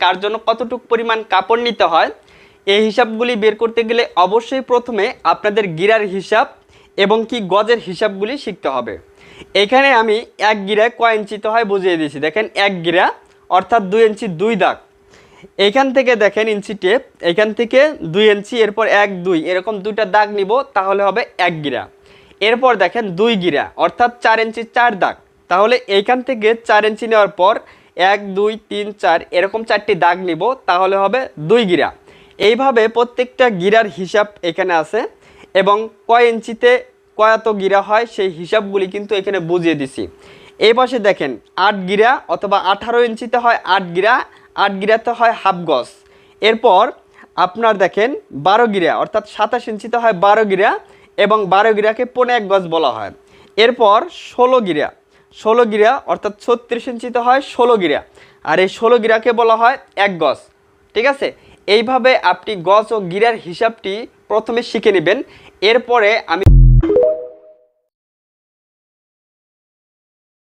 কার জন্য কতটুকু পরিমাণ কাপড় নিতে হয় এই হিসাবগুলি বের করতে গেলে অবশ্যই প্রথমে আপনাদের গিরার হিসাব এবং কি গজের হিসাবগুলি শিখতে হবে। এখানে আমি এক গিরায় কয় ইঞ্চিতে হয় বুঝিয়ে দিয়েছি। দেখেন এক গিরা অর্থাৎ 2 ইঞ্চি 2 দাগ, এইখান থেকে দেখেন ইঞ্চি টেপ, এখান থেকে 2 ইঞ্চি, এরপর 1 2 এরকম দুইটা দাগ নিব, তাহলে হবে এক গিরা। এরপর দেখেন 2 গিরা অর্থাৎ 4 ইঞ্চি 4 দাগ, তাহলে এইখান থেকে 4 ইঞ্চি নেওয়ার পর 1 2 3 4 এরকম 4টি দাগ নিব, তাহলে হবে 2 গিরা। এইভাবে প্রত্যেকটা গিরার হিসাব এখানে আছে এবং কয় ইঞ্চিতে কত গিরা হয় সেই হিসাবগুলি কিন্তু এখানে বুঝিয়ে দিছি। এই পাশে দেখেন 8 গিরা অথবা 18 ইঞ্চিতে হয় 8 গিরা, 8 গিরাতে হয় হাফ গজ। এরপর আপনার দেখেন 12 গিরা অর্থাৎ 27 ইঞ্চিতে হয় 12 গিরা এবং 12 গিরাকে 1.5 গজ বলা হয়। এরপর 16 গিরা, 16 গিরা অর্থাৎ 36 ইঞ্চিতে হয় 16 গিরা, আর এই 16 গিরাকে বলা হয় 1 গজ। ঠিক আছে, এইভাবে আপনি গজ ও গিরার হিসাবটি প্রথমে শিখে নেবেন। এরপরে আমি